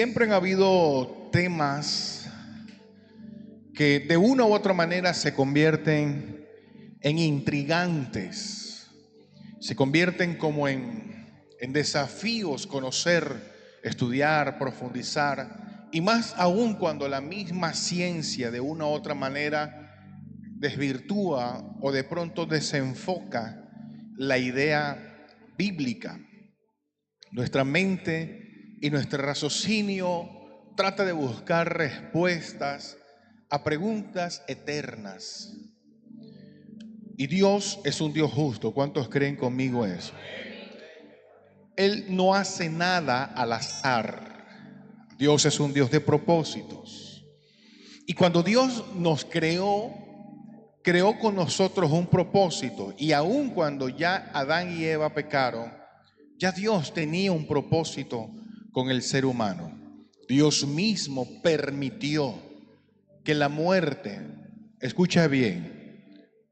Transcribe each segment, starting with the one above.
Siempre han habido temas que de una u otra manera se convierten en intrigantes, se convierten como en desafíos, conocer, estudiar, profundizar, y más aún cuando la misma ciencia de una u otra manera desvirtúa o de pronto desenfoca la idea bíblica. Nuestra mente y nuestro raciocinio trata de buscar respuestas a preguntas eternas. Y Dios es un Dios justo. ¿Cuántos creen conmigo eso? Él no hace nada al azar. Dios es un Dios de propósitos. Y cuando Dios nos creó con nosotros un propósito. Y aun cuando ya Adán y Eva pecaron, ya Dios tenía un propósito con el ser humano. Dios mismo permitió que la muerte, escucha bien,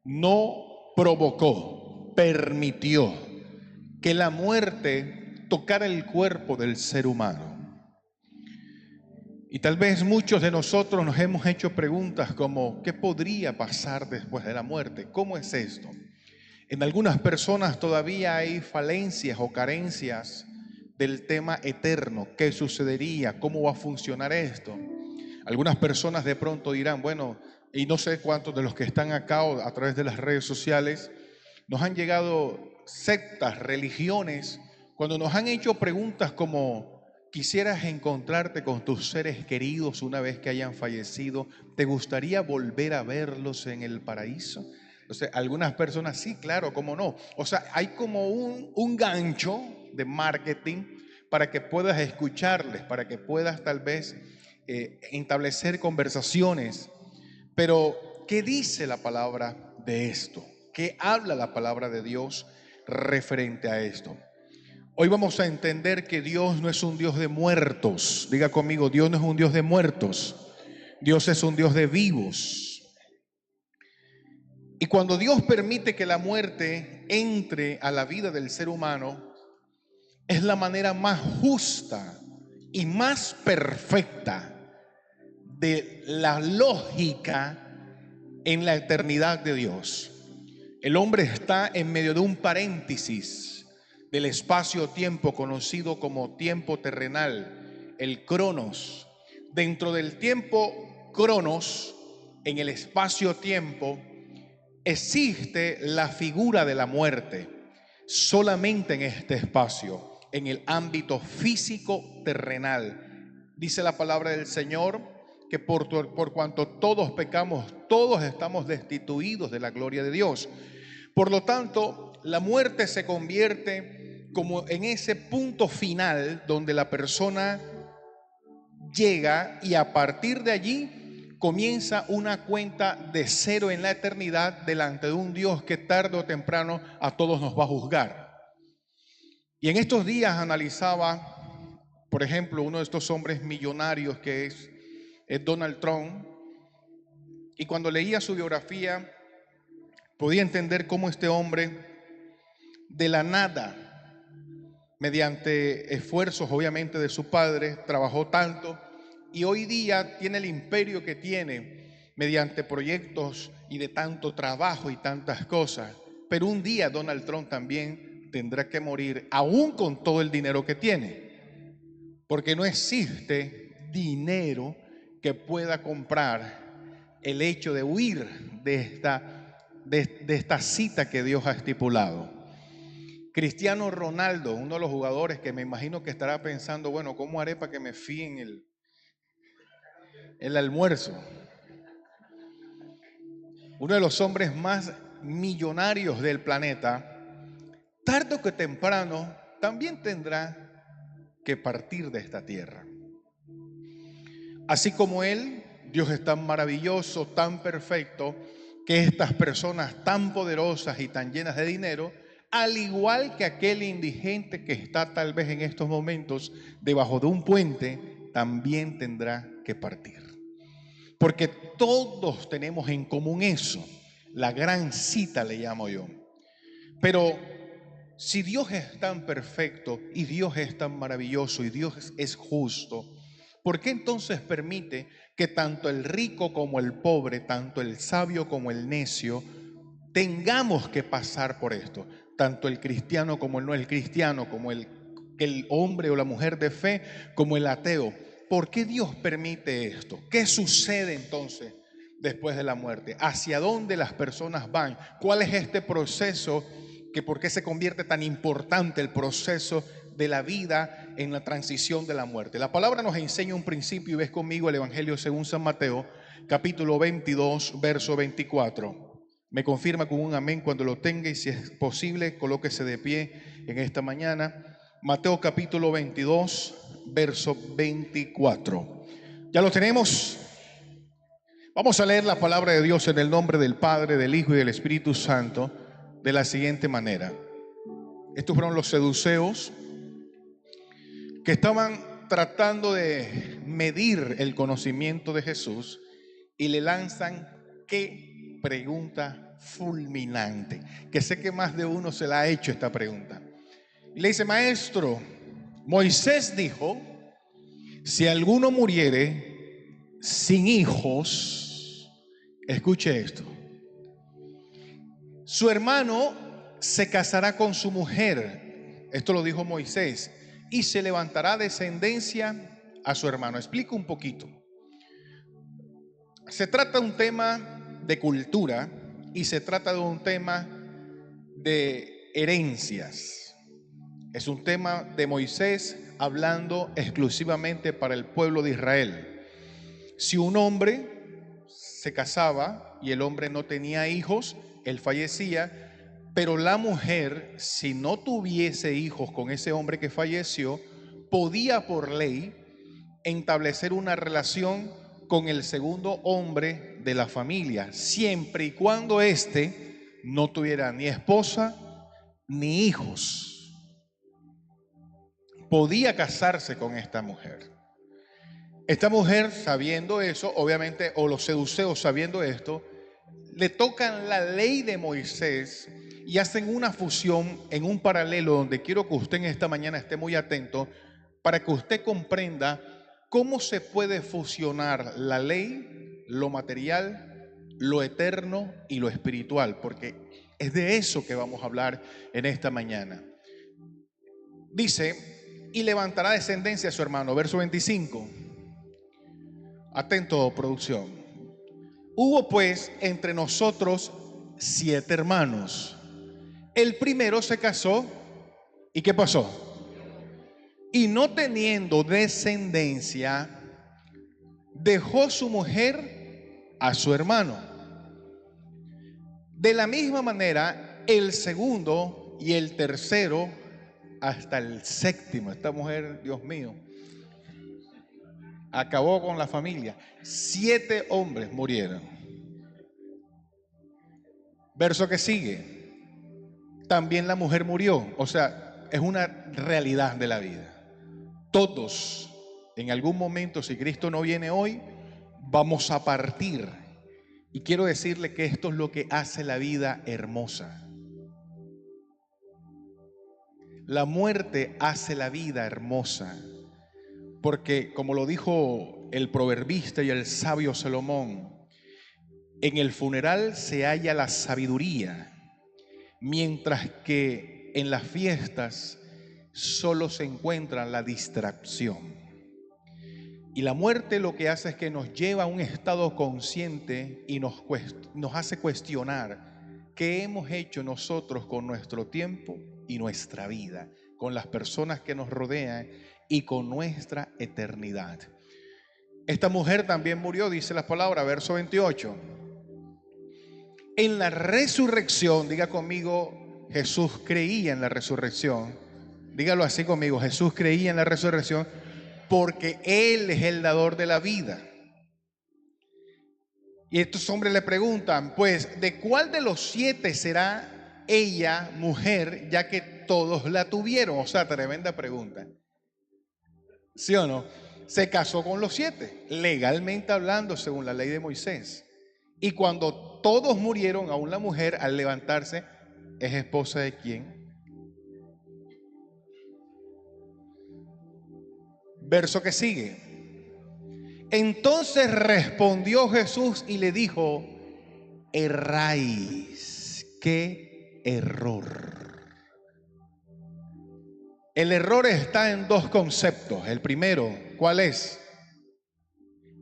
no provocó, permitió que la muerte tocara el cuerpo del ser humano. Y tal vez muchos de nosotros nos hemos hecho preguntas como, ¿qué podría pasar después de la muerte? ¿Cómo es esto? En algunas personas todavía hay falencias o carencias del tema eterno. ¿Qué sucedería? ¿Cómo va a funcionar esto? Algunas personas de pronto dirán, bueno, y no sé cuántos de los que están acá o a través de las redes sociales, nos han llegado sectas, religiones, cuando nos han hecho preguntas como, ¿quisieras encontrarte con tus seres queridos una vez que hayan fallecido? ¿Te gustaría volver a verlos en el paraíso? O sea, algunas personas sí, claro, cómo no. O sea, hay como un gancho de marketing para que puedas escucharles, para que puedas tal vez establecer conversaciones. Pero, ¿qué dice la palabra de esto? ¿Qué habla la palabra de Dios referente a esto? Hoy vamos a entender que Dios no es un Dios de muertos. Diga conmigo, Dios no es un Dios de muertos. Dios es un Dios de vivos. Y cuando Dios permite que la muerte entre a la vida del ser humano, es la manera más justa y más perfecta de la lógica en la eternidad de Dios. El hombre está en medio de un paréntesis del espacio-tiempo conocido como tiempo terrenal, el cronos. Dentro del tiempo cronos, en el espacio-tiempo, existe la figura de la muerte solamente en este espacio, en el ámbito físico terrenal. Dice la palabra del Señor que por cuanto todos pecamos, todos estamos destituidos de la gloria de Dios. Por lo tanto, la muerte se convierte como en ese punto final donde la persona llega y a partir de allí comienza una cuenta de cero en la eternidad delante de un Dios que tarde o temprano a todos nos va a juzgar. Y en estos días analizaba, por ejemplo, uno de estos hombres millonarios que es Donald Trump, y cuando leía su biografía podía entender cómo este hombre de la nada, mediante esfuerzos obviamente de su padre, trabajó tanto y hoy día tiene el imperio que tiene mediante proyectos y de tanto trabajo y tantas cosas. Pero un día Donald Trump también tendrá que morir, aún con todo el dinero que tiene, porque no existe dinero que pueda comprar el hecho de huir de esta cita que Dios ha estipulado. Cristiano Ronaldo, uno de los jugadores que me imagino que estará pensando, bueno, ¿cómo haré para que me fíen el almuerzo? Uno de los hombres más millonarios del planeta, tarde o que temprano, también tendrá que partir de esta tierra. Así como él, Dios es tan maravilloso, tan perfecto, que estas personas tan poderosas y tan llenas de dinero, al igual que aquel indigente que está tal vez en estos momentos debajo de un puente, también tendrá que partir. Porque todos tenemos en común eso, la gran cita le llamo yo. Pero si Dios es tan perfecto y Dios es tan maravilloso y Dios es justo, ¿Por qué entonces permite que tanto el rico como el pobre, tanto el sabio como el necio, tengamos que pasar por esto? Tanto el cristiano como el no el cristiano, como el hombre o la mujer de fe, como el ateo. ¿Por qué Dios permite esto? ¿Qué sucede entonces después de la muerte? ¿Hacia dónde las personas van? ¿Cuál es este proceso? ¿Por qué se convierte tan importante el proceso de la vida en la transición de la muerte? La palabra nos enseña un principio, y ves conmigo el Evangelio según San Mateo, capítulo 22, verso 24. Me confirma con un amén cuando lo tenga, y si es posible, colóquese de pie en esta mañana. Mateo capítulo 22, verso 24. ¿Ya lo tenemos? Vamos a leer la palabra de Dios en el nombre del Padre, del Hijo y del Espíritu Santo de la siguiente manera. Estos fueron los seduceos que estaban tratando de medir el conocimiento de Jesús y le lanzan qué pregunta fulminante, que sé que más de uno se la ha hecho esta pregunta. Y le dice: maestro, Moisés dijo, si alguno muriere sin hijos, escuche esto, su hermano se casará con su mujer, esto lo dijo Moisés, y se levantará descendencia a su hermano. Explico un poquito. Se trata de un tema de cultura y se trata de un tema de herencias. Es un tema de Moisés hablando exclusivamente para el pueblo de Israel. Si un hombre se casaba y el hombre no tenía hijos, él fallecía, pero la mujer, si no tuviese hijos con ese hombre que falleció, podía por ley establecer una relación con el segundo hombre de la familia, siempre y cuando éste no tuviera ni esposa ni hijos. Podía casarse con esta mujer. Esta mujer, sabiendo eso, obviamente, o los seduceos sabiendo esto, le tocan la ley de Moisés y hacen una fusión en un paralelo donde quiero que usted en esta mañana esté muy atento para que usted comprenda cómo se puede fusionar la ley, lo material, lo eterno y lo espiritual, porque es de eso que vamos a hablar en esta mañana. Dice, y levantará descendencia a su hermano, verso 25. Atento, producción. Hubo pues entre nosotros 7 hermanos. El primero se casó, ¿y qué pasó? Y no teniendo descendencia, dejó su mujer a su hermano. De la misma manera, el segundo y el tercero, hasta el séptimo. Esta mujer, Dios mío, acabó con la familia. 7 hombres murieron. Verso que sigue. También la mujer murió. O sea, es una realidad de la vida. Todos, en algún momento, si Cristo no viene hoy, vamos a partir. Y quiero decirle que esto es lo que hace la vida hermosa. La muerte hace la vida hermosa. Porque, como lo dijo el proverbista y el sabio Salomón, en el funeral se halla la sabiduría, mientras que en las fiestas solo se encuentra la distracción. Y la muerte lo que hace es que nos lleva a un estado consciente y nos hace cuestionar qué hemos hecho nosotros con nuestro tiempo y nuestra vida, con las personas que nos rodean y con nuestra eternidad. Esta mujer también murió, dice la palabra, verso 28. En la resurrección, diga conmigo, Jesús creía en la resurrección. Dígalo así conmigo, Jesús creía en la resurrección porque Él es el dador de la vida. Y estos hombres le preguntan, pues, ¿de cuál de los 7 será ella mujer, ya que todos la tuvieron? O sea, tremenda pregunta. ¿Sí o no? Se casó con los 7, legalmente hablando, según la ley de Moisés. Y cuando todos murieron, aún la mujer, al levantarse, ¿es esposa de quién? Verso que sigue. Entonces respondió Jesús y le dijo: erráis. ¡Qué error! El error está en dos conceptos. El primero, ¿cuál es?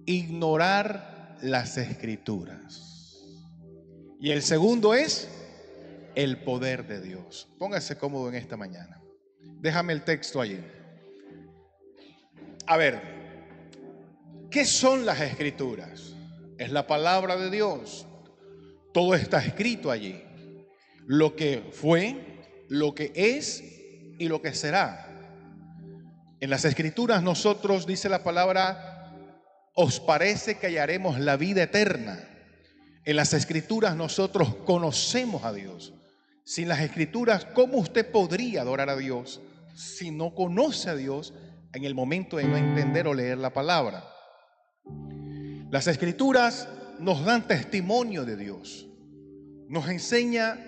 Ignorar las Escrituras. Y el segundo es el poder de Dios. Póngase cómodo en esta mañana. Déjame el texto allí. A ver, ¿qué son las Escrituras? Es la palabra de Dios. Todo está escrito allí. Lo que fue, lo que es y lo que será. En las Escrituras nosotros, dice la palabra, os parece que hallaremos la vida eterna. En las Escrituras nosotros conocemos a Dios. Sin las Escrituras, ¿cómo usted podría adorar a Dios si no conoce a Dios en el momento de no entender o leer la palabra? Las Escrituras nos dan testimonio de Dios. Nos enseña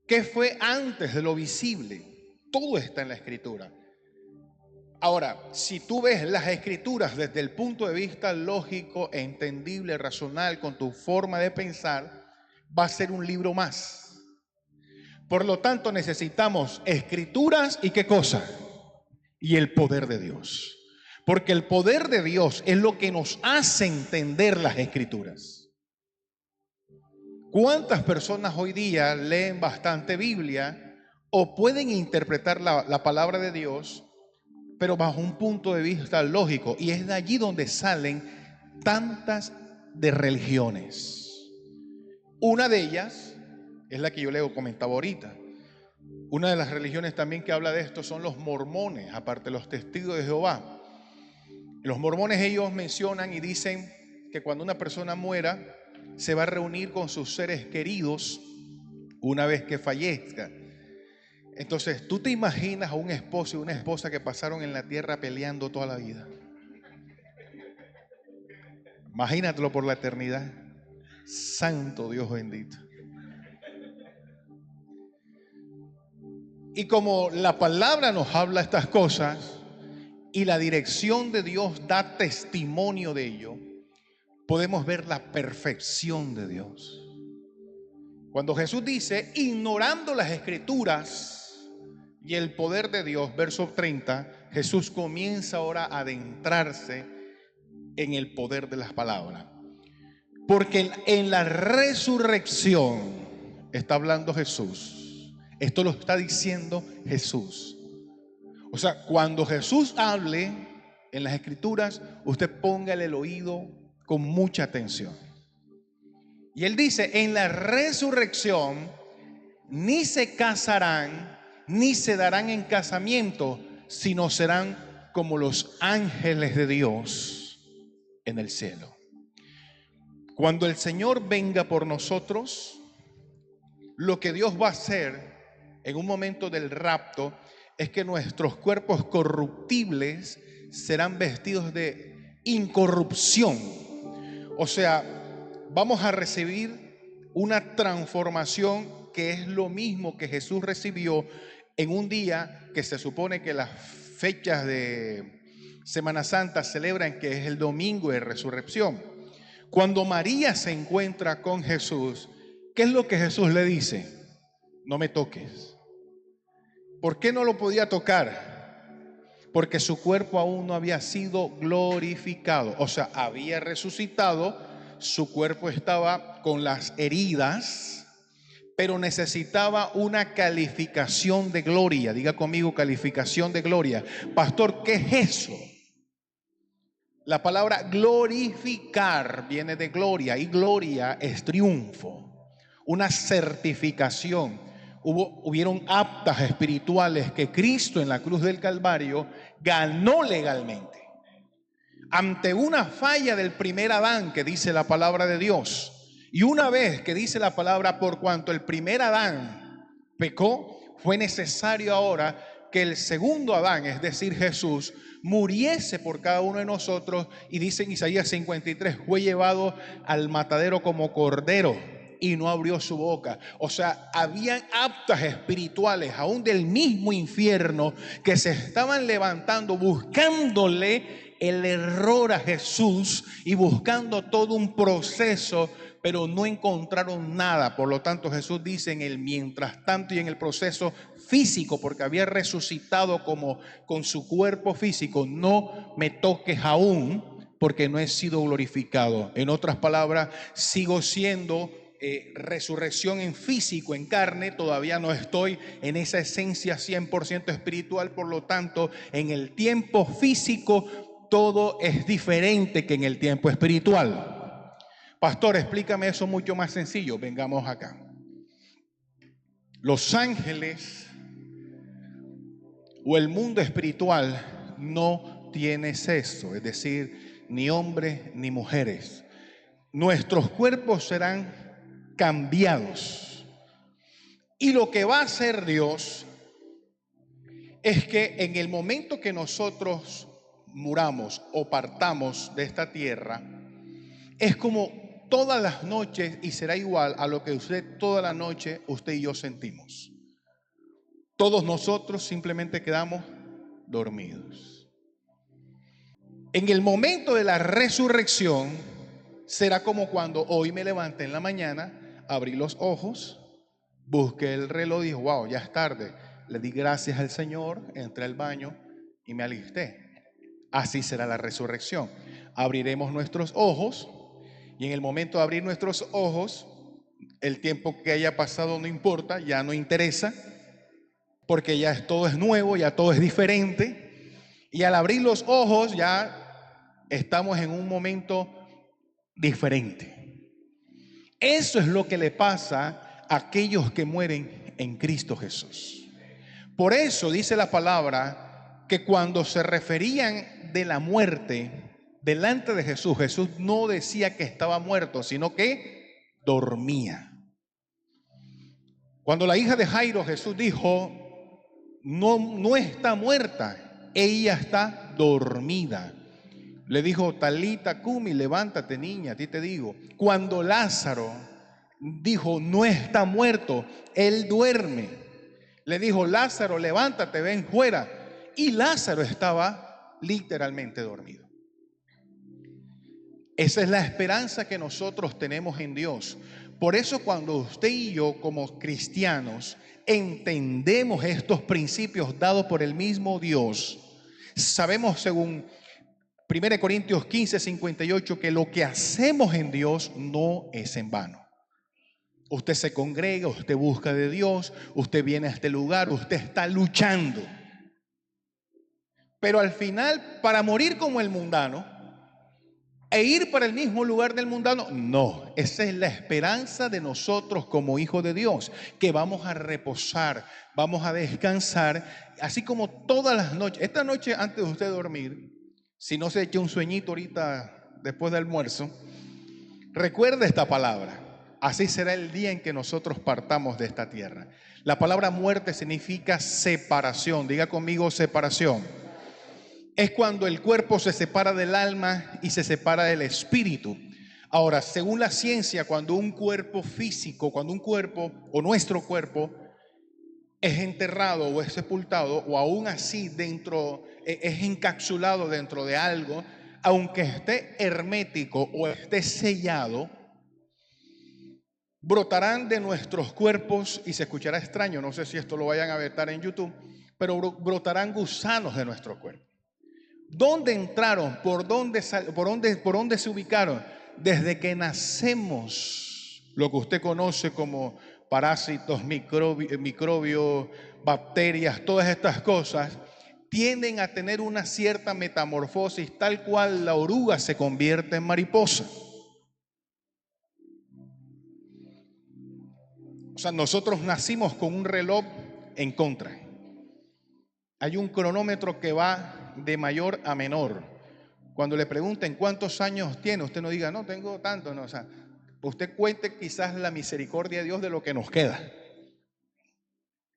qué fue antes de lo visible. Todo está en la Escritura. Ahora, si tú ves las Escrituras desde el punto de vista lógico, entendible, racional, con tu forma de pensar, va a ser un libro más. Por lo tanto, necesitamos Escrituras y ¿qué cosa? Y el poder de Dios. Porque el poder de Dios es lo que nos hace entender las Escrituras. ¿Cuántas personas hoy día leen bastante Biblia o pueden interpretar la palabra de Dios, pero bajo un punto de vista lógico? Y es de allí donde salen tantas de religiones. Una de ellas es la que yo le comentaba ahorita. Una de las religiones también que habla de esto son los mormones, aparte de los testigos de Jehová. Los mormones, ellos mencionan y dicen que cuando una persona muera, se va a reunir con sus seres queridos una vez que fallezca. Entonces, ¿tú te imaginas a un esposo y una esposa que pasaron en la tierra peleando toda la vida? Imagínatelo por la eternidad. Santo Dios bendito. Y como la palabra nos habla estas cosas y la dirección de Dios da testimonio de ello, podemos ver la perfección de Dios. Cuando Jesús dice, ignorando las Escrituras y el poder de Dios, verso 30, Jesús comienza ahora a adentrarse en el poder de las palabras. Porque en la resurrección está hablando Jesús. Esto lo está diciendo Jesús. O sea, cuando Jesús hable en las Escrituras, usted póngale el oído con mucha atención. Y él dice, en la resurrección ni se casarán ni se darán en casamiento, sino serán como los ángeles de Dios en el cielo. Cuando el Señor venga por nosotros, lo que Dios va a hacer en un momento del rapto es que nuestros cuerpos corruptibles serán vestidos de incorrupción. O sea, vamos a recibir una transformación que es lo mismo que Jesús recibió en un día que se supone que las fechas de Semana Santa celebran, que es el domingo de resurrección. Cuando María se encuentra con Jesús, ¿qué es lo que Jesús le dice? No me toques. ¿Por qué no lo podía tocar? Porque su cuerpo aún no había sido glorificado. O sea, había resucitado, su cuerpo estaba con las heridas, pero necesitaba una calificación de gloria. Diga conmigo, calificación de gloria. Pastor, ¿qué es eso? La palabra glorificar viene de gloria, y gloria es triunfo, una certificación. Hubieron actas espirituales que Cristo en la cruz del Calvario ganó legalmente. Ante una falla del primer Adán, que dice la palabra de Dios, y una vez que dice la palabra, por cuanto el primer Adán pecó, fue necesario ahora que el segundo Adán, es decir, Jesús, muriese por cada uno de nosotros. Y dice en Isaías 53, fue llevado al matadero como cordero y no abrió su boca. O sea, habían actas espirituales aún del mismo infierno que se estaban levantando buscándole el error a Jesús y buscando todo un proceso, pero no encontraron nada. Por lo tanto, Jesús dice en el mientras tanto y en el proceso físico, porque había resucitado como con su cuerpo físico, no me toques aún, porque no he sido glorificado. En otras palabras, sigo siendo resurrección en físico, en carne, todavía no estoy en esa esencia 100% espiritual. Por lo tanto, en el tiempo físico todo es diferente que en el tiempo espiritual. Pastor, explícame eso mucho más sencillo. Vengamos acá. Los ángeles o el mundo espiritual no tiene sexo, es decir, ni hombres ni mujeres. Nuestros cuerpos serán cambiados. Y lo que va a hacer Dios es que en el momento que nosotros muramos o partamos de esta tierra, es como todas las noches, y será igual a lo que toda la noche usted y yo sentimos. Todos nosotros simplemente quedamos dormidos. En el momento de la resurrección será como cuando hoy me levanté en la mañana, abrí los ojos, busqué el reloj y dije, wow, ya es tarde. Le di gracias al Señor, entré al baño y me alisté. Así será la resurrección. Abriremos nuestros ojos y en el momento de abrir nuestros ojos, el tiempo que haya pasado no importa, ya no interesa, porque ya todo es nuevo, ya todo es diferente. Y al abrir los ojos ya estamos en un momento diferente. Eso es lo que le pasa a aquellos que mueren en Cristo Jesús. Por eso dice la palabra que cuando se referían de la muerte delante de Jesús, Jesús no decía que estaba muerto, sino que dormía. Cuando la hija de Jairo, Jesús dijo, no está muerta, ella está dormida. Le dijo, Talita cumi, levántate niña, a ti te digo. Cuando Lázaro dijo, no está muerto, él duerme. Le dijo, Lázaro, levántate, ven fuera. Y Lázaro estaba literalmente dormido. Esa es la esperanza que nosotros tenemos en Dios. Por eso cuando usted y yo como cristianos entendemos estos principios dados por el mismo Dios, sabemos según 1 Corintios 15:58 que lo que hacemos en Dios no es en vano. Usted se congrega, usted busca de Dios, usted viene a este lugar, usted está luchando. Pero al final, para morir como el mundano e ir para el mismo lugar del mundano, no. Esa es la esperanza de nosotros como hijos de Dios, que vamos a reposar, vamos a descansar, así como todas las noches. Esta noche antes de usted dormir, si no se echa un sueñito ahorita después del almuerzo, recuerde esta palabra. Así será el día en que nosotros partamos de esta tierra. La palabra muerte significa separación. Diga conmigo separación. Es cuando el cuerpo se separa del alma y se separa del espíritu. Ahora, según la ciencia, cuando un cuerpo físico, cuando un cuerpo o nuestro cuerpo es enterrado o es sepultado, o aún así dentro, es encapsulado dentro de algo, aunque esté hermético o esté sellado, brotarán de nuestros cuerpos, y se escuchará extraño, no sé si esto lo vayan a vetar en YouTube, pero brotarán gusanos de nuestro cuerpo. ¿Dónde entraron? ¿Por dónde se ubicaron? Desde que nacemos, lo que usted conoce como parásitos, microbios, bacterias, todas estas cosas, tienden a tener una cierta metamorfosis, tal cual la oruga se convierte en mariposa. O sea, nosotros nacimos con un reloj en contra. Hay un cronómetro que va de mayor a menor. Cuando le pregunten cuántos años tiene, usted no diga, no, tengo tanto. No, o sea, usted cuente quizás la misericordia de Dios de lo que nos queda.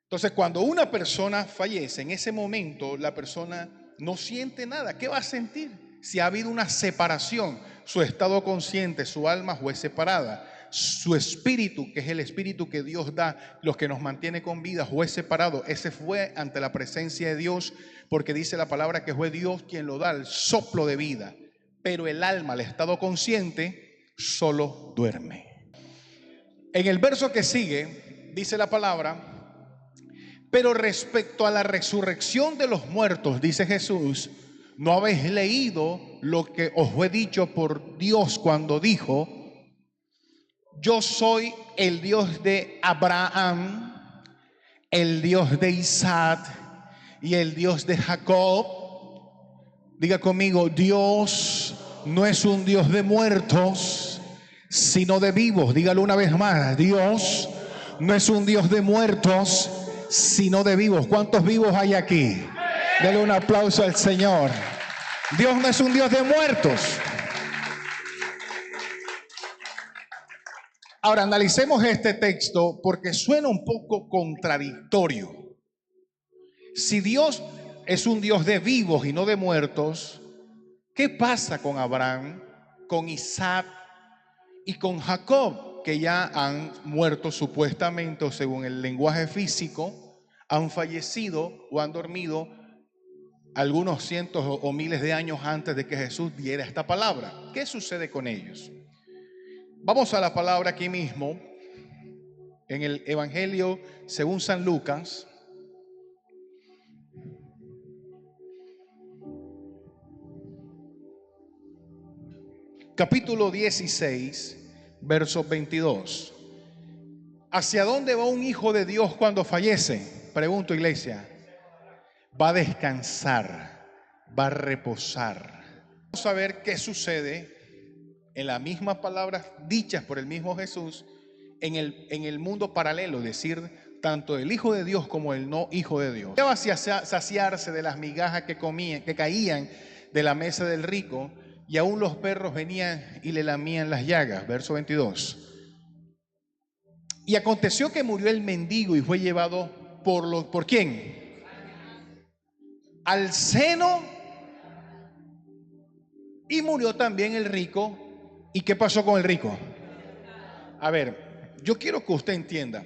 Entonces, cuando una persona fallece, en ese momento la persona no siente nada. ¿Qué va a sentir? Si ha habido una separación, su estado consciente, su alma fue separada. su espíritu, que es el espíritu que Dios da, los que nos mantiene con vida, fue separado. Ese fue ante la presencia de Dios, porque dice la palabra que fue Dios quien lo da, el soplo de vida. Pero el alma, el estado consciente, solo duerme. En el verso que sigue, dice la palabra: pero respecto a la resurrección de los muertos, dice Jesús, ¿no habéis leído lo que os fue dicho por Dios cuando dijo: yo soy el Dios de Abraham, el Dios de Isaac y el Dios de Jacob? Diga conmigo: Dios no es un Dios de muertos, sino de vivos. Dígalo una vez más: Dios no es un Dios de muertos, sino de vivos. ¿Cuántos vivos hay aquí? Dale un aplauso al Señor. Dios no es un Dios de muertos. Ahora analicemos este texto porque suena un poco contradictorio. Si Dios es un Dios de vivos y no de muertos, ¿qué pasa con Abraham, con Isaac y con Jacob, que ya han muerto supuestamente, o según el lenguaje físico, han fallecido o han dormido algunos cientos o miles de años antes de que Jesús diera esta palabra? ¿Qué sucede con ellos? Vamos a la palabra aquí mismo, en el Evangelio según San Lucas, capítulo 16, verso 22. ¿Hacia dónde va un hijo de Dios cuando fallece? Pregunto, iglesia. Va a descansar, va a reposar. Vamos a ver qué sucede en las mismas palabras dichas por el mismo Jesús en el mundo paralelo, es decir, tanto el Hijo de Dios como el no Hijo de Dios. Va a saciarse de las migajas que comían, que caían de la mesa del rico, y aún los perros venían y le lamían las llagas. Verso 22. Y aconteció que murió el mendigo y fue llevado ¿por quién? Al seno. Y murió también el rico. ¿Y qué pasó con el rico? A ver, yo quiero que usted entienda.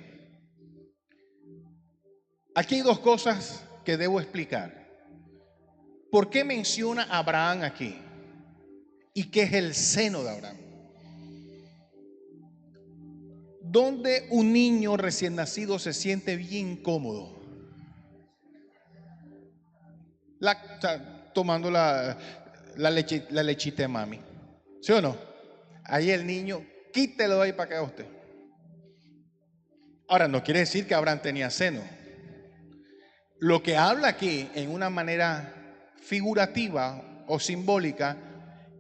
Aquí hay dos cosas que debo explicar. ¿Por qué menciona a Abraham aquí? ¿Y qué es el seno de Abraham? ¿Dónde un niño recién nacido se siente bien cómodo? Tomando la lechita de mami. ¿Sí o no? Ahí el niño, quítelo ahí para que haga usted. Ahora, no quiere decir que Abraham tenía seno. Lo que habla aquí en una manera figurativa o simbólica,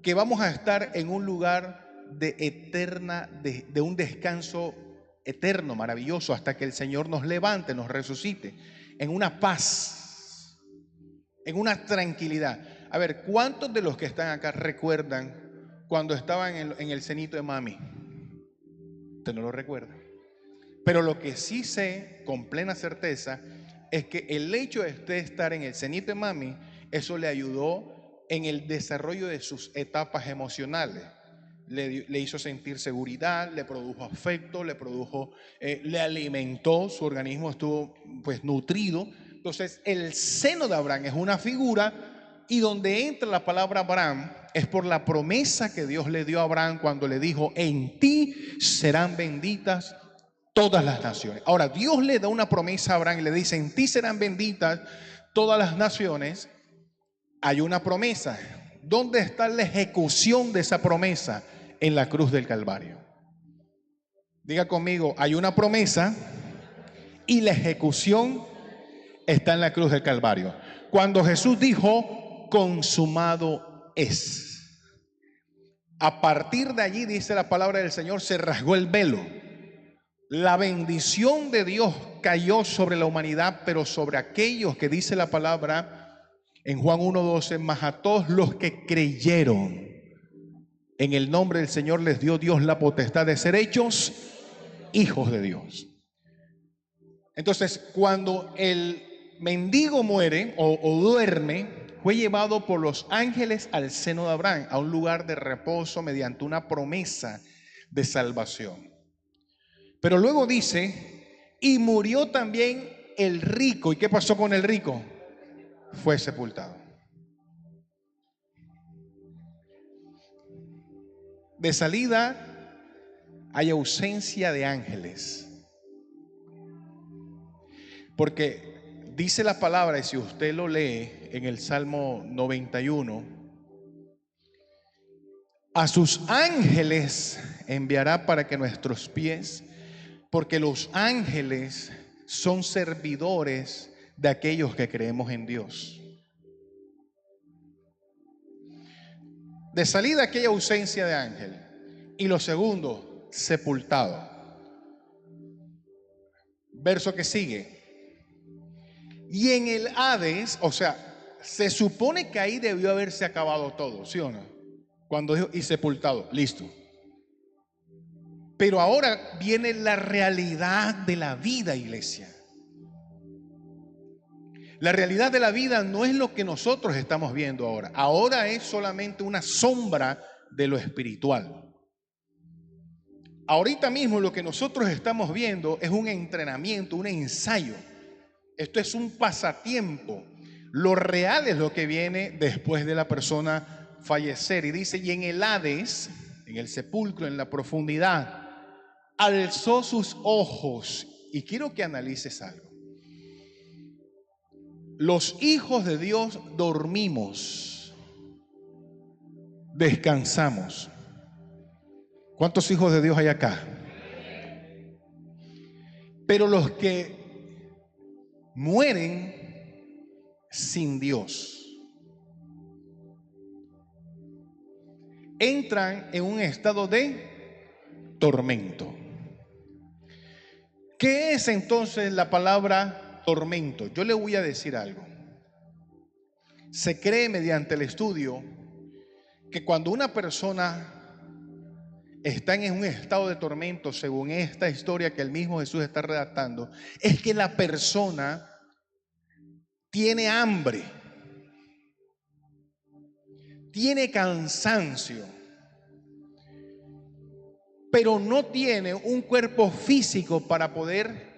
que vamos a estar en un lugar de un descanso eterno, maravilloso, hasta que el Señor nos levante, nos resucite, en una paz, en una tranquilidad. A ver, ¿cuántos de los que están acá recuerdan cuando estaban en el cenito de mami? Usted no lo recuerda. Pero lo que sí sé con plena certeza es que el hecho de usted estar en el cenito de mami, eso le ayudó en el desarrollo de sus etapas emocionales. Le hizo sentir seguridad, le produjo afecto, le alimentó, su organismo estuvo pues nutrido. Entonces el seno de Abraham es una figura, y donde entra la palabra Abraham es por la promesa que Dios le dio a Abraham cuando le dijo: en ti serán benditas todas las naciones. Ahora, Dios le da una promesa a Abraham y le dice: en ti serán benditas todas las naciones. Hay una promesa. ¿Dónde está la ejecución de esa promesa? En la cruz del Calvario. Diga conmigo: hay una promesa y la ejecución está en la cruz del Calvario. Cuando Jesús dijo: consumado es, a partir de allí, dice la palabra del Señor, se rasgó el velo. La bendición de Dios cayó sobre la humanidad, pero sobre aquellos que dice la palabra en Juan 1:12, mas a todos los que creyeron en el nombre del Señor les dio Dios la potestad de ser hechos hijos de Dios. Entonces, cuando el mendigo muere o duerme, fue llevado por los ángeles al seno de Abraham, a un lugar de reposo mediante una promesa de salvación. Pero luego dice, y murió también el rico. ¿Y qué pasó con el rico? Fue sepultado. De salida hay ausencia de ángeles. Porque dice la palabra, y si usted lo lee en el Salmo 91, a sus ángeles enviará para que nuestros pies, porque los ángeles son servidores de aquellos que creemos en Dios. De salida aquí hay ausencia de ángel. Y lo segundo, sepultado. Verso que sigue. Y en el Hades, o sea, se supone que ahí debió haberse acabado todo, ¿sí o no? Cuando dijo, y sepultado, listo. Pero ahora viene la realidad de la vida, iglesia. La realidad de la vida no es lo que nosotros estamos viendo ahora. Ahora es solamente una sombra de lo espiritual. Ahorita mismo lo que nosotros estamos viendo es un entrenamiento, un ensayo. Esto es un pasatiempo. Lo real es lo que viene después de la persona fallecer. Y dice, y en el Hades, en el sepulcro, en la profundidad, alzó sus ojos. Y quiero que analices algo. Los hijos de Dios dormimos, descansamos. ¿Cuántos hijos de Dios hay acá? Pero los que mueren sin Dios entran en un estado de tormento. ¿Qué es entonces la palabra tormento? Yo le voy a decir algo. Se cree mediante el estudio que cuando una persona está en un estado de tormento, según esta historia que el mismo Jesús está redactando, es que la persona tiene hambre, tiene cansancio, pero no tiene un cuerpo físico para poder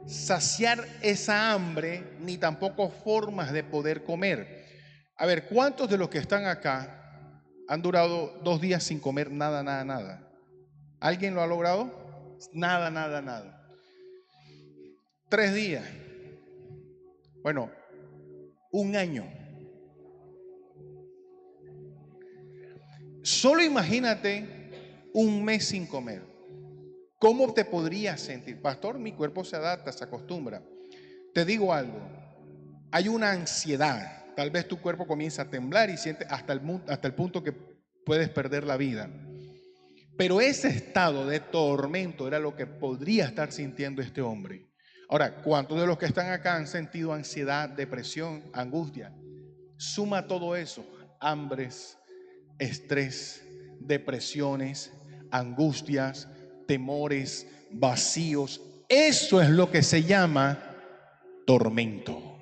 saciar esa hambre, ni tampoco formas de poder comer. A ver, ¿cuántos de los que están acá han durado 2 días sin comer nada? ¿Alguien lo ha logrado? Nada. 3 días. Bueno, 1 año. Solo imagínate 1 mes sin comer. ¿Cómo te podrías sentir? Pastor, mi cuerpo se adapta, se acostumbra. Te digo algo, hay una ansiedad. Tal vez tu cuerpo comienza a temblar y sientes hasta el punto que puedes perder la vida. Pero ese estado de tormento era lo que podría estar sintiendo este hombre. Ahora, ¿cuántos de los que están acá han sentido ansiedad, depresión, angustia? Suma todo eso, hambres, estrés, depresiones, angustias, temores, vacíos. Eso es lo que se llama tormento.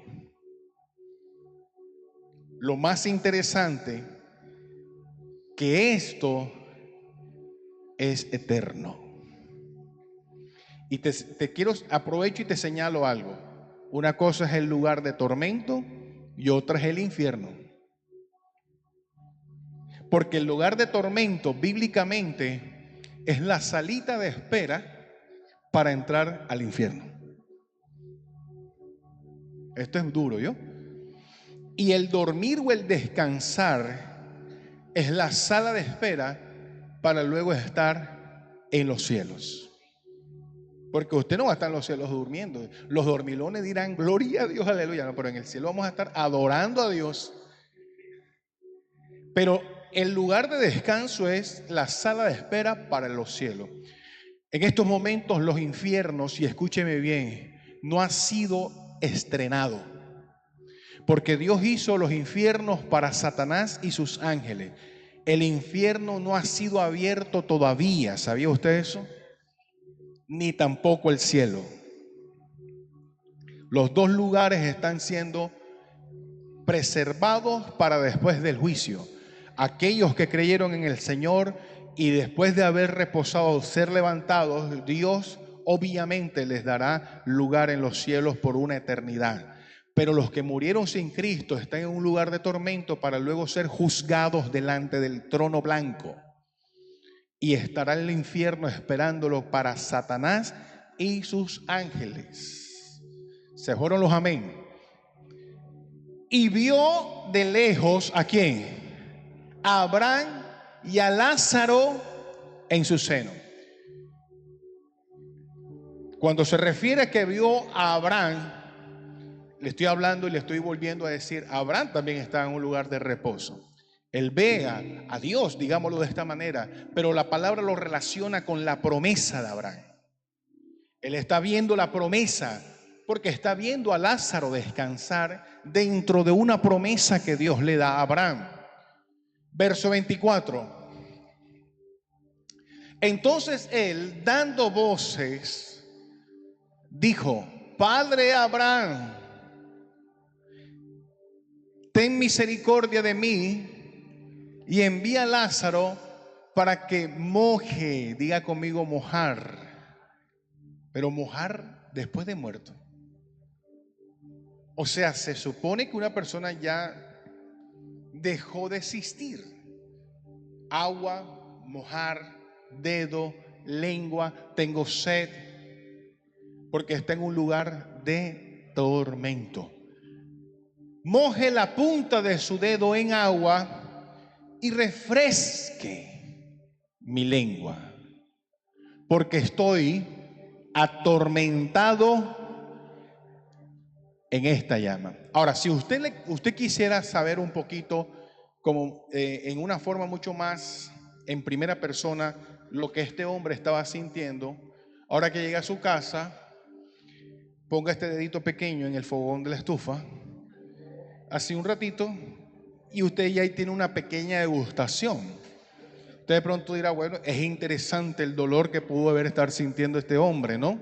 Lo más interesante, que esto es eterno. Y te quiero, aprovecho y te señalo algo. Una cosa es el lugar de tormento y otra es el infierno. Porque el lugar de tormento, bíblicamente, es la salita de espera para entrar al infierno. Esto es duro, ¿yo? Y el dormir o el descansar es la sala de espera para luego estar en los cielos. Porque usted no va a estar en los cielos durmiendo. Los dormilones dirán, gloria a Dios, aleluya. No, pero en el cielo vamos a estar adorando a Dios. Pero el lugar de descanso es la sala de espera para los cielos. En estos momentos los infiernos, y escúcheme bien, no ha sido estrenado. Porque Dios hizo los infiernos para Satanás y sus ángeles. El infierno no ha sido abierto todavía. ¿Sabía usted eso? Ni tampoco el cielo. Los dos lugares están siendo preservados para después del juicio. Aquellos que creyeron en el Señor y después de haber reposado, ser levantados, Dios obviamente les dará lugar en los cielos por una eternidad. Pero los que murieron sin Cristo están en un lugar de tormento para luego ser juzgados delante del trono blanco. Y estará en el infierno esperándolo para Satanás y sus ángeles. Se fueron los amén. Y vio de lejos ¿a quién? A Abraham y a Lázaro en su seno. Cuando se refiere a que vio a Abraham, le estoy hablando y le estoy volviendo a decir, Abraham también está en un lugar de reposo. Él ve a Dios, digámoslo de esta manera, pero la palabra lo relaciona con la promesa de Abraham. Él está viendo la promesa porque está viendo a Lázaro descansar dentro de una promesa que Dios le da a Abraham. Verso 24. Entonces él, dando voces, dijo: Padre Abraham, ten misericordia de mí y envía a Lázaro para que moje, diga conmigo mojar, pero mojar después de muerto. O sea, se supone que una persona ya dejó de existir. Agua, mojar, dedo, lengua, tengo sed, porque está en un lugar de tormento. Moje la punta de su dedo en agua y refresque mi lengua, porque estoy atormentado en esta llama. Ahora, si usted quisiera saber un poquito, como en una forma mucho más en primera persona, lo que este hombre estaba sintiendo, ahora que llega a su casa, ponga este dedito pequeño en el fogón de la estufa, así un ratito, y usted ya ahí tiene una pequeña degustación. Usted de pronto dirá, bueno, es interesante el dolor que pudo haber estar sintiendo este hombre, ¿no?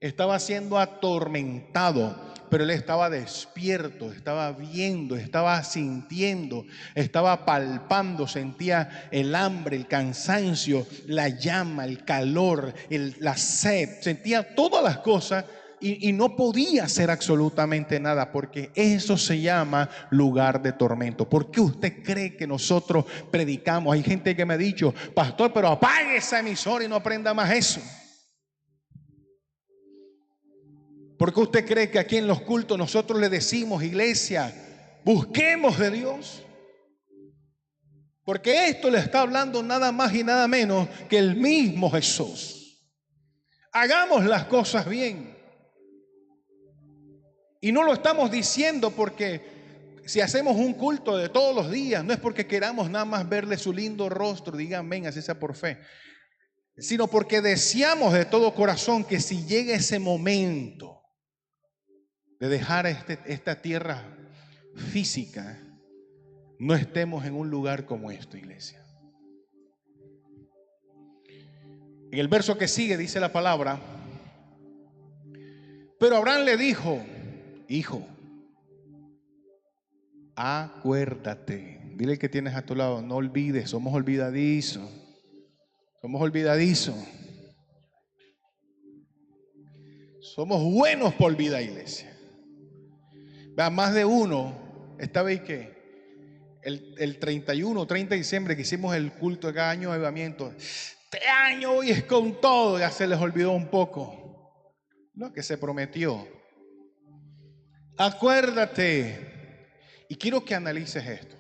Estaba siendo atormentado, pero él estaba despierto, estaba viendo, estaba sintiendo, estaba palpando, sentía el hambre, el cansancio, la llama, el calor, la sed, sentía todas las cosas y no podía hacer absolutamente nada, porque eso se llama lugar de tormento. ¿Por qué usted cree que nosotros predicamos? Hay gente que me ha dicho, pastor, pero apague esa emisora y no aprenda más eso. ¿Por qué usted cree que aquí en los cultos nosotros le decimos, iglesia, busquemos de Dios? Porque esto le está hablando nada más y nada menos que el mismo Jesús. Hagamos las cosas bien. Y no lo estamos diciendo porque si hacemos un culto de todos los días, no es porque queramos nada más verle su lindo rostro, digan amén, así sea por fe, sino porque deseamos de todo corazón que si llega ese momento de dejar esta tierra física, no estemos en un lugar como esto, iglesia. En el verso que sigue dice la palabra: pero Abraham le dijo, hijo, acuérdate. Dile al que tienes a tu lado, no olvides, somos olvidadizos. Somos olvidadizos. Somos buenos por olvidar, iglesia. Vea, más de uno, esta vez que el 31, 30 de diciembre que hicimos el culto de cada año de avivamiento, este año hoy es con todo, ya se les olvidó un poco lo que se prometió. Acuérdate. Y quiero que analices esto.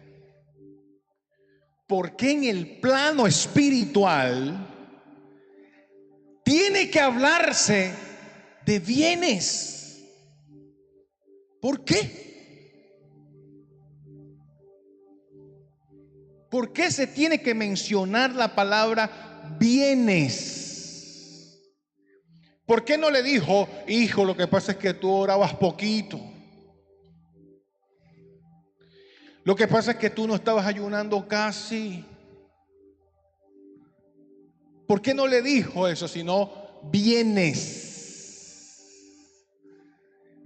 ¿Por qué en el plano espiritual tiene que hablarse de bienes? ¿Por qué? ¿Por qué se tiene que mencionar la palabra bienes? ¿Por qué no le dijo, hijo, lo que pasa es que tú orabas poquito? Lo que pasa es que tú no estabas ayunando casi. ¿Por qué no le dijo eso, sino bienes?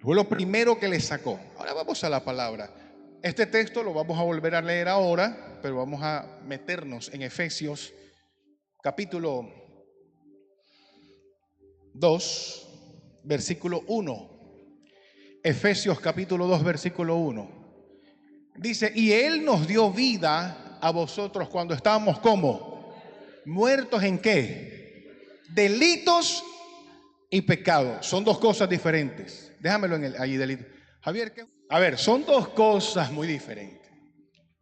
Fue lo primero que le sacó. Ahora vamos a la palabra. Este texto lo vamos a volver a leer ahora, pero vamos a meternos en Efesios capítulo 2, versículo 1. Efesios capítulo 2, versículo 1. Dice, y Él nos dio vida a vosotros cuando estábamos como muertos en qué? Delitos y pecados. Son dos cosas diferentes. Déjamelo allí, delito. Javier, ¿qué? A ver, son dos cosas muy diferentes,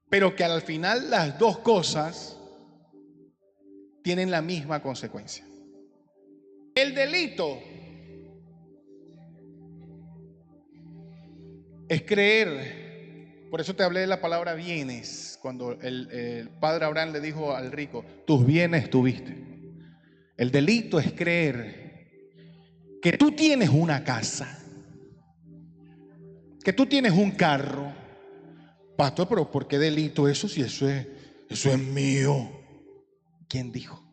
pero que al final las dos cosas tienen la misma consecuencia. El delito es creer, por eso te hablé de la palabra bienes, cuando el padre Abraham le dijo al rico, tus bienes tuviste. El delito es creer que tú tienes una casa, que tú tienes un carro. Pastor, pero ¿por qué delito eso si eso es mío? ¿Quién dijo?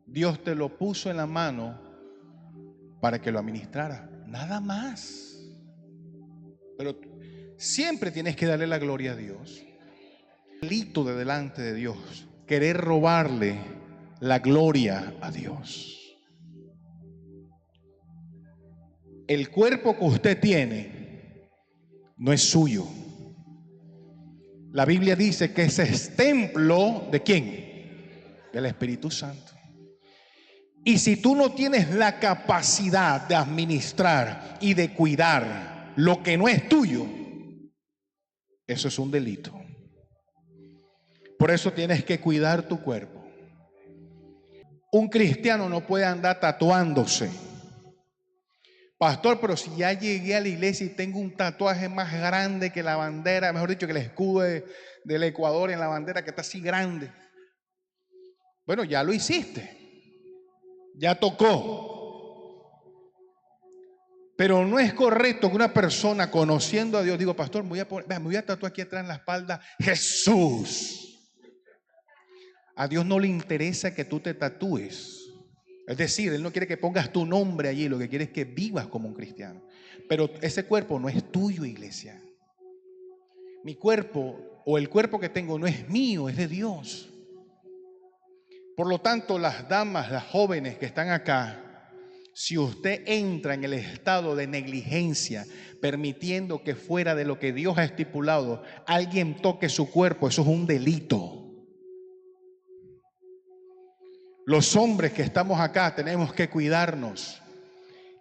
Dios te lo puso en la mano para que lo administrara, nada más. Pero siempre tienes que darle la gloria a Dios. Delito de delante de Dios, querer robarle la gloria a Dios. El cuerpo que usted tiene no es suyo. La Biblia dice que ese es templo ¿de quién? Del Espíritu Santo. Y si tú no tienes la capacidad de administrar y de cuidar lo que no es tuyo, eso es un delito. Por eso tienes que cuidar tu cuerpo. Un cristiano no puede andar tatuándose. Pastor, pero si ya llegué a la iglesia y tengo un tatuaje más grande que la bandera, mejor dicho, que el escudo del Ecuador en la bandera, que está así grande. Bueno, ya lo hiciste. Ya tocó. Pero no es correcto que una persona conociendo a Dios, digo, pastor, me voy a tatuar aquí atrás en la espalda Jesús. A Dios no le interesa que tú te tatúes. Es decir, Él no quiere que pongas tu nombre allí, lo que quiere es que vivas como un cristiano. Pero ese cuerpo no es tuyo, iglesia. Mi cuerpo o el cuerpo que tengo no es mío, es de Dios. Por lo tanto, las damas, las jóvenes que están acá, si usted entra en el estado de negligencia, permitiendo que fuera de lo que Dios ha estipulado, alguien toque su cuerpo, eso es un delito. Los hombres que estamos acá tenemos que cuidarnos.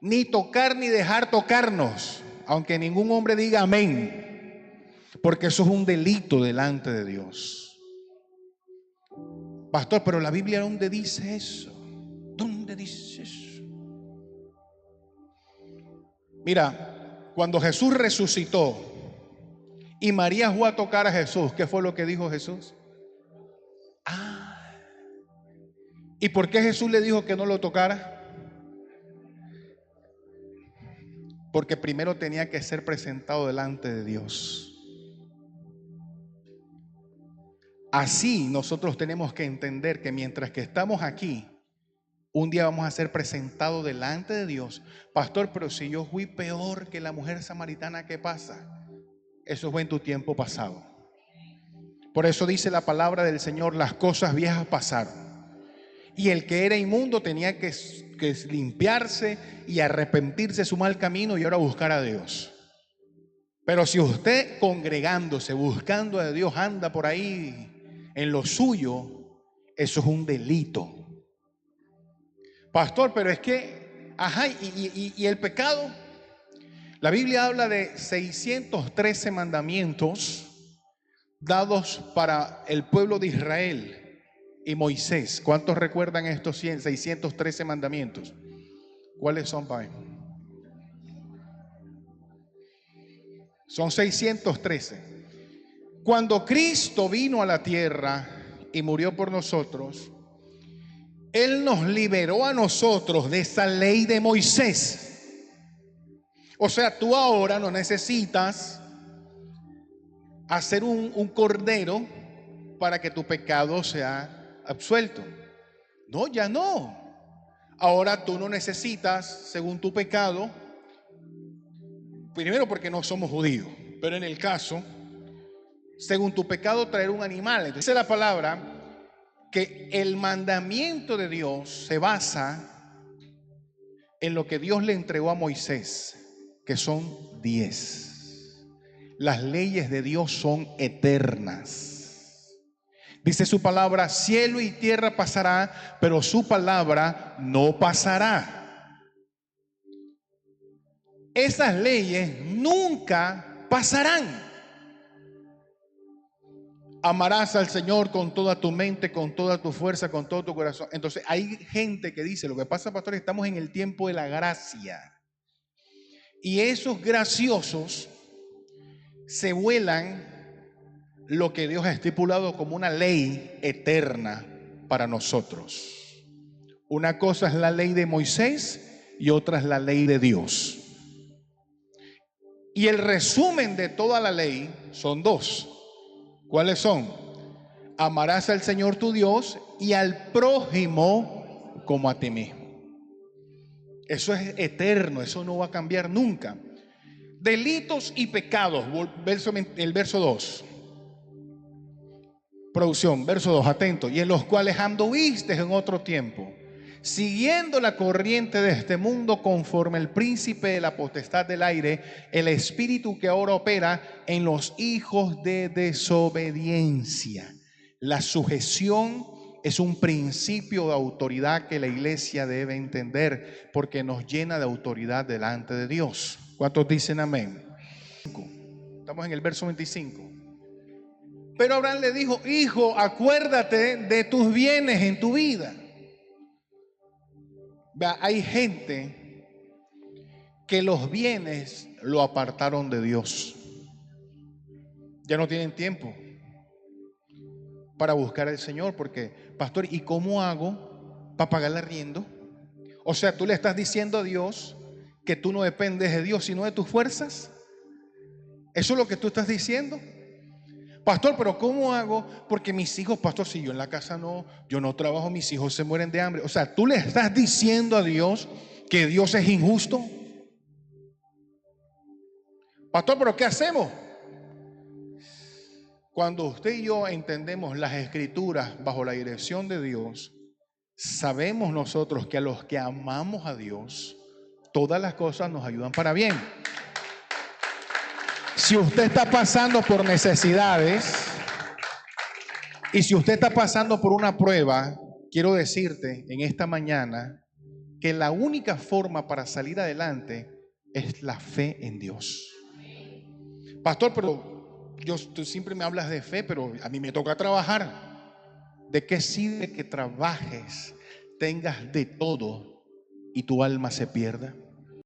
Ni tocar ni dejar tocarnos, aunque ningún hombre diga amén, porque eso es un delito delante de Dios. Pastor, pero la Biblia ¿dónde dice eso? ¿Dónde dice eso? Mira, cuando Jesús resucitó y María fue a tocar a Jesús, ¿qué fue lo que dijo Jesús? ¿Y por qué Jesús le dijo que no lo tocara? Porque primero tenía que ser presentado delante de Dios. Así nosotros tenemos que entender que mientras que estamos aquí, un día vamos a ser presentados delante de Dios. Pastor, pero si yo fui peor que la mujer samaritana, ¿qué pasa? Eso fue en tu tiempo pasado. Por eso dice la palabra del Señor, las cosas viejas pasaron. Y el que era inmundo tenía que limpiarse y arrepentirse de su mal camino y ahora buscar a Dios. Pero si usted congregándose, buscando a Dios, anda por ahí en lo suyo, eso es un delito. Pastor, pero es que, y el pecado, la Biblia habla de 613 mandamientos dados para el pueblo de Israel y Moisés. ¿Cuántos recuerdan estos 613 mandamientos? ¿Cuáles son, Pai? Son 613. Cuando Cristo vino a la tierra y murió por nosotros, Él nos liberó a nosotros de esa ley de Moisés. O sea, tú ahora no necesitas hacer un cordero para que tu pecado sea absuelto. No, ya no. Ahora tú no necesitas, según tu pecado, primero porque no somos judíos, pero en el caso, según tu pecado, traer un animal. Entonces dice la palabra que el mandamiento de Dios se basa en lo que Dios le entregó a Moisés, que son 10. Las leyes de Dios son eternas. Dice su palabra, cielo y tierra pasará, pero su palabra no pasará. Esas leyes nunca pasarán. Amarás al Señor con toda tu mente, con toda tu fuerza, con todo tu corazón. Entonces hay gente que dice, lo que pasa, pastor, estamos en el tiempo de la gracia. Y esos graciosos se vuelan lo que Dios ha estipulado como una ley eterna para nosotros. Una cosa es la ley de Moisés y otra es la ley de Dios. Y el resumen de toda la ley son dos. ¿Cuáles son? Amarás al Señor tu Dios y al prójimo como a ti mismo. Eso es eterno, eso no va a cambiar nunca. Delitos y pecados, el verso 2. Producción, verso 2, atento. Y en los cuales anduviste en otro tiempo, siguiendo la corriente de este mundo, conforme el príncipe de la potestad del aire, el espíritu que ahora opera en los hijos de desobediencia. La sujeción es un principio de autoridad que la iglesia debe entender, porque nos llena de autoridad delante de Dios. ¿Cuántos dicen amén? Estamos en el verso 25. Pero Abraham le dijo, hijo, acuérdate de tus bienes en tu vida. Hay gente que los bienes lo apartaron de Dios. Ya no tienen tiempo para buscar al Señor, porque, pastor, ¿y cómo hago para pagar el arriendo? O sea, tú le estás diciendo a Dios que tú no dependes de Dios, sino de tus fuerzas. ¿Eso es lo que tú estás diciendo? Pastor, pero ¿cómo hago? Porque mis hijos, pastor, si yo en la casa yo no trabajo, mis hijos se mueren de hambre. O sea, tú le estás diciendo a Dios que Dios es injusto. Pastor, pero ¿qué hacemos? Cuando usted y yo entendemos las escrituras bajo la dirección de Dios, sabemos nosotros que a los que amamos a Dios, todas las cosas nos ayudan para bien. Si usted está pasando por necesidades y si usted está pasando por una prueba, quiero decirte en esta mañana que la única forma para salir adelante es la fe en Dios. Pastor, pero tú siempre me hablas de fe, pero a mí me toca trabajar. ¿De qué sirve que trabajes, tengas de todo y tu alma se pierda?